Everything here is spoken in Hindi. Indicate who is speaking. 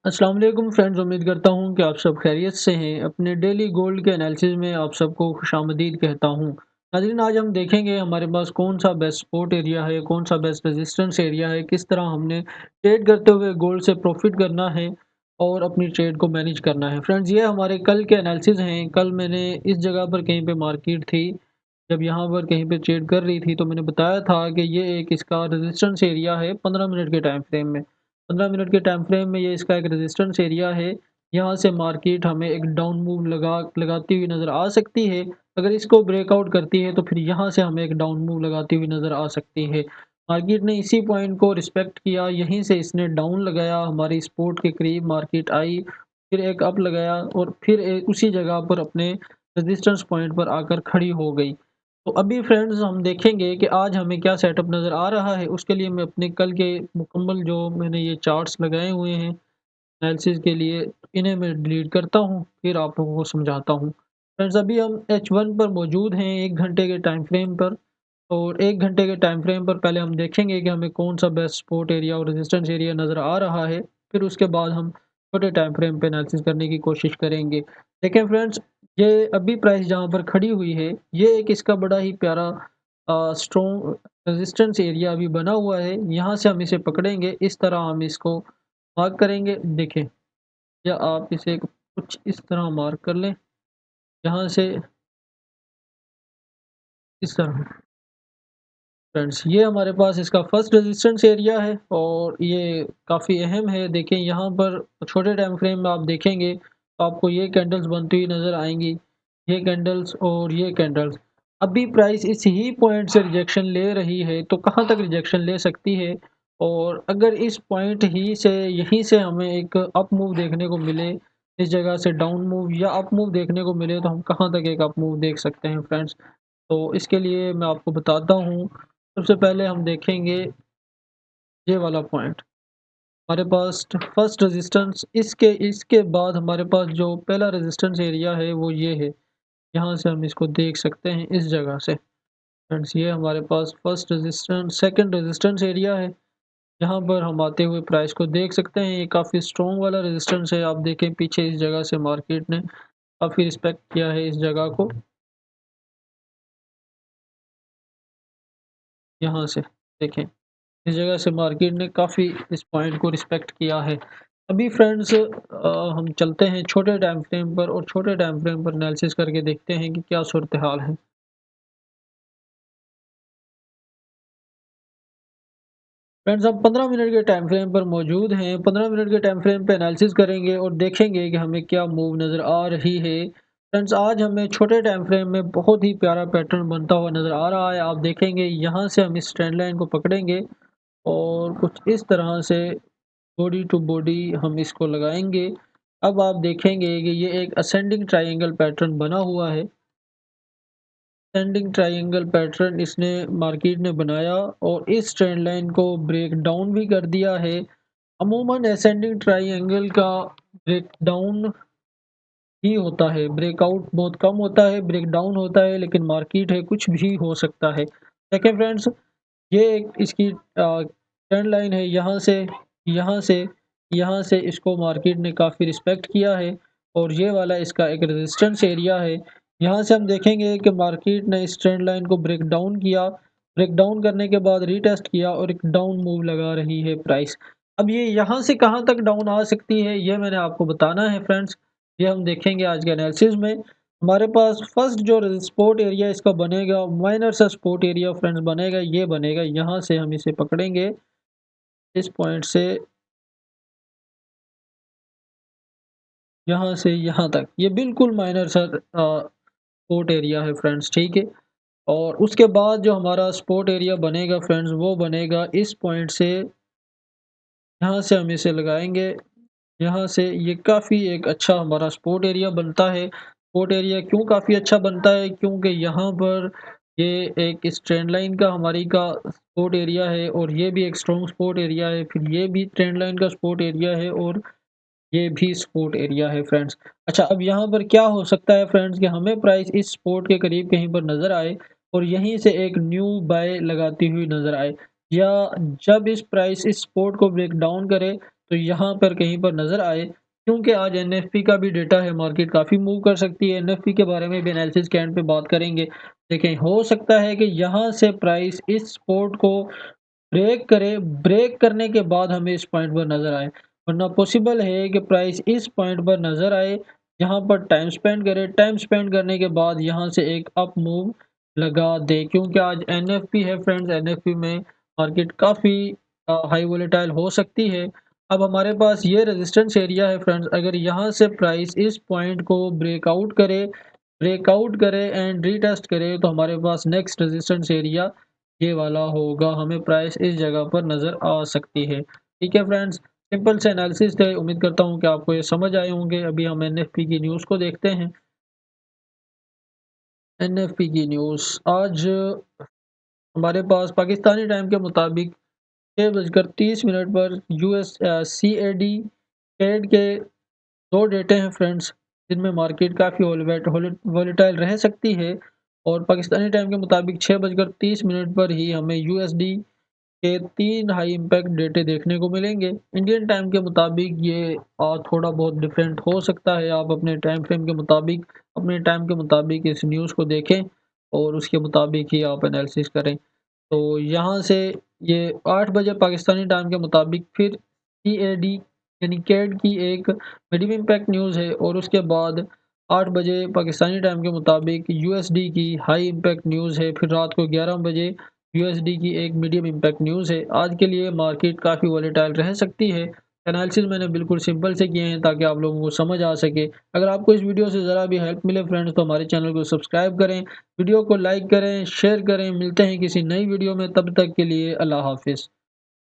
Speaker 1: अस्सलाम वालेकुम फ्रेंड्स, उम्मीद करता हूँ कि आप सब खैरियत से हैं। अपने डेली गोल्ड के एनालिसिस में आप सबको खुशामदीद कहता हूँ। नाज़रीन, आज हम देखेंगे हमारे पास कौन-सा बेस्ट सपोर्ट एरिया है, कौन-सा बेस्ट रेजिस्टेंस एरिया है, किस तरह हमने ट्रेड करते हुए गोल्ड से प्रॉफ़िट करना है और अपनी ट्रेड को मैनेज करना है। फ्रेंड्स, ये हमारे कल के एनालिसिस हैं। कल मैंने इस जगह पर कहीं पे मार्केट थी, जब यहाँ पर कहीं पे ट्रेड कर रही थी, तो मैंने बताया था कि ये एक इसका रेजिस्टेंस एरिया है 15 मिनट के टाइम फ्रेम में। 15 मिनट के टाइम फ्रेम में ये इसका एक रेजिस्टेंस एरिया है। यहाँ से मार्केट हमें एक डाउन मूव लगाती हुई नज़र आ सकती है। अगर इसको ब्रेकआउट करती है तो फिर यहाँ से हमें एक डाउन मूव लगाती हुई नज़र आ सकती है। मार्केट ने इसी पॉइंट को रिस्पेक्ट किया, यहीं से इसने डाउन लगाया, हमारी सपोर्ट के करीब मार्केट आई, फिर एक अप लगाया और फिर उसी जगह पर अपने रेजिस्टेंस पॉइंट पर आकर खड़ी हो गई। तो अभी फ्रेंड्स हम देखेंगे कि आज हमें क्या सेटअप नज़र आ रहा है। उसके लिए मैं अपने कल के मुकम्मल जो मैंने ये चार्ट्स लगाए हुए हैं एनालिसिस के लिए, इन्हें मैं डिलीट करता हूँ, फिर आप लोगों को समझाता हूँ। फ्रेंड्स, अभी हम H1 पर मौजूद हैं 1 घंटे के टाइम फ्रेम पर, और 1 घंटे के टाइम फ्रेम पर पहले हम देखेंगे कि हमें कौन-सा बेस्ट सपोर्ट एरिया और रेजिस्टेंस एरिया नज़र आ रहा है। फिर उसके बाद हम छोटे टाइम फ्रेम पे एनालिसिस करने की कोशिश करेंगे। देखें फ्रेंड्स, ये अभी प्राइस जहाँ पर खड़ी हुई है, ये एक इसका बड़ा ही प्यारा स्ट्रॉन्ग रेजिस्टेंस एरिया अभी बना हुआ है। यहाँ से हम इसे पकड़ेंगे, इस तरह हम इसको मार्क करेंगे। देखें, या आप इसे कुछ इस तरह मार्क कर लें, यहाँ से इस तरह। फ्रेंड्स, ये हमारे पास इसका फर्स्ट रेजिस्टेंस एरिया है और ये काफ़ी अहम है। देखें, यहाँ पर छोटे टाइम फ्रेम में आप देखेंगे तो आपको ये कैंडल्स बनती हुई नज़र आएँगी, ये कैंडल्स और ये कैंडल्स। अभी प्राइस इस ही पॉइंट से रिजेक्शन ले रही है, तो कहाँ तक रिजेक्शन ले सकती है? और अगर इस पॉइंट ही से यहीं से हमें एक अप मूव देखने को मिले, इस जगह से डाउन मूव या अप मूव देखने को मिले, तो हम कहाँ तक एक अप मूव देख सकते हैं फ्रेंड्स? तो इसके लिए मैं आपको बताता हूँ। सबसे पहले हम देखेंगे ये वाला पॉइंट, हमारे पास फर्स्ट रेजिस्टेंस, इसके इसके बाद हमारे पास जो पहला रेजिस्टेंस एरिया है वो ये है। यहाँ से हम इसको देख सकते हैं इस जगह से। फ्रेंड्स, ये हमारे पास first resistance second resistance area है। यहाँ पर हम आते हुए प्राइस को देख सकते हैं, ये काफ़ी स्ट्रॉन्ग वाला रेजिस्टेंस है। आप देखें, पीछे इस जगह से मार्केट ने काफ़ी रिस्पेक्ट किया है इस जगह को, यहाँ से देखें। इस जगह से मार्केट ने काफ़ी इस पॉइंट को रिस्पेक्ट किया है। अभी फ्रेंड्स, हम चलते हैं छोटे टाइम फ्रेम पर और छोटे टाइम फ्रेम पर एनालिसिस करके देखते हैं कि क्या सूरत हाल है। फ्रेंड्स, हम 15 मिनट के टाइम फ्रेम पर मौजूद हैं। 15 मिनट के टाइम फ्रेम पे एनालिसिस करेंगे और देखेंगे कि हमें क्या मूव नज़र आ रही है। फ्रेंड्स, आज हमें छोटे टाइम फ्रेम में बहुत ही प्यारा पैटर्न बनता हुआ नज़र आ रहा है। आप देखेंगे, यहाँ से हम इस ट्रेंड लाइन को पकड़ेंगे और कुछ इस तरह से बॉडी टू बॉडी हम इसको लगाएँगे। अब आप देखेंगे कि ये एक असेंडिंग ट्रायंगल पैटर्न बना हुआ है। असेंडिंग ट्रायंगल पैटर्न इसने मार्केट ने बनाया और इस ट्रेंड लाइन को ब्रेक डाउन भी कर दिया है। अमूमन असेंडिंग ट्रायंगल का ब्रेक डाउन ही होता है, ब्रेकआउट बहुत कम होता है, ब्रेक डाउन होता है, लेकिन मार्केट है कुछ भी हो सकता है। देखिए फ्रेंड्स, ये एक इसकी ट्रेंड लाइन है। यहाँ से यहाँ से इसको मार्केट ने काफ़ी रिस्पेक्ट किया है और ये वाला इसका एक रेजिस्टेंस एरिया है। यहाँ से हम देखेंगे कि मार्केट ने इस ट्रेंड लाइन को ब्रेक डाउन किया, ब्रेक डाउन करने के बाद रीटेस्ट किया और एक डाउन मूव लगा रही है प्राइस। अब ये यहाँ से कहाँ तक डाउन आ सकती है, ये मैंने आपको बताना है फ्रेंड्स। ये हम देखेंगे आज के एनालिसिस में। हमारे पास फर्स्ट जो सपोर्ट एरिया इसका बनेगा, माइनर सा सपोर्ट एरिया फ्रेंड्स बनेगा, ये बनेगा। यहाँ से हम इसे पकड़ेंगे, इस पॉइंट से यहाँ से यहाँ तक, ये बिल्कुल माइनर सा सपोर्ट एरिया है फ्रेंड्स, ठीक है। और उसके बाद जो हमारा सपोर्ट एरिया बनेगा फ्रेंड्स, वो बनेगा इस पॉइंट से, यहाँ से हम इसे लगाएंगे। यहाँ से ये काफ़ी एक अच्छा हमारा सपोर्ट एरिया बनता है। सपोर्ट एरिया क्यों काफ़ी अच्छा बनता है? क्योंकि यहाँ पर ये एक इस ट्रेंड लाइन का हमारी का सपोर्ट एरिया है और ये भी एक स्ट्रॉन्ग सपोर्ट एरिया है। फिर ये भी ट्रेंड लाइन का सपोर्ट एरिया है और ये भी सपोर्ट एरिया है फ्रेंड्स। अच्छा, अब यहाँ पर क्या हो सकता है फ्रेंड्स कि हमें प्राइस इस सपोर्ट के करीब कहीं पर नज़र आए और यहीं से एक न्यू बाय लगाती हुई नज़र आए। या जब इस प्राइस इस सपोर्ट को ब्रेक डाउन करे तो यहाँ पर कहीं पर नज़र आए। क्योंकि आज एनएफपी का भी डेटा है, मार्केट काफ़ी मूव कर सकती है। एनएफपी के बारे में भी एनालिसिस के एंड पे बात करेंगे। देखें, हो सकता है कि यहाँ से प्राइस इस सपोर्ट को ब्रेक करे, ब्रेक करने के बाद हमें इस पॉइंट पर नज़र आए। वरना पॉसिबल है कि प्राइस इस पॉइंट पर नज़र आए, यहाँ पर टाइम स्पेंड करे, टाइम स्पेंड करने के बाद यहाँ से एक अप मूव लगा दे। क्योंकि आज एनएफपी है फ्रेंड्स, एनएफपी में मार्केट काफ़ी हाई वोलेटाइल हो सकती है। अब हमारे पास ये रेजिस्टेंस एरिया है फ्रेंड्स, अगर यहाँ से प्राइस इस पॉइंट को ब्रेकआउट करे एंड रीटेस्ट करे तो हमारे पास नेक्स्ट रेजिस्टेंस एरिया ये वाला होगा। हमें प्राइस इस जगह पर नज़र आ सकती है। ठीक है फ्रेंड्स, सिंपल से एनालिसिस थे। उम्मीद करता हूँ कि आपको ये समझ आए होंगे। अभी हम एनएफपी की न्यूज़ को देखते हैं। एनएफपी की न्यूज़ आज हमारे पास पाकिस्तानी टाइम के मुताबिक 6:30 पर यूएस सीएडी ट्रेड के 2 डेटे हैं फ्रेंड्स, जिनमें मार्केट काफ़ी वोलेटाइल रह सकती है। और पाकिस्तानी टाइम के मुताबिक 6:30 पर ही हमें यूएसडी के 3 हाई इम्पैक्ट डेटे देखने को मिलेंगे। इंडियन टाइम के मुताबिक ये थोड़ा बहुत डिफरेंट हो सकता है। आप अपने टाइम फ्रेम के मुताबिक, अपने टाइम के मुताबिक इस न्यूज़ को देखें और उसके मुताबिक ही आप एनालिसिस करें। तो यहाँ से ये 8 बजे पाकिस्तानी टाइम के मुताबिक फिर सीएडी यानी कैड की एक मीडियम इम्पैक्ट न्यूज़ है और उसके बाद 8 बजे पाकिस्तानी टाइम के मुताबिक यूएसडी की हाई इम्पैक्ट न्यूज़ है। फिर रात को 11 बजे यूएसडी की एक मीडियम इम्पैक्ट न्यूज़ है। आज के लिए मार्केट काफ़ी वॉलेटाइल रह सकती है। एनालिसिस मैंने बिल्कुल सिंपल से किए हैं ताकि आप लोगों को समझ आ सके। अगर आपको इस वीडियो से ज़रा भी हेल्प मिले फ्रेंड्स तो हमारे चैनल को सब्सक्राइब करें, वीडियो को लाइक करें, शेयर करें। मिलते हैं किसी नई वीडियो में, तब तक के लिए अल्लाह हाफ़िज़।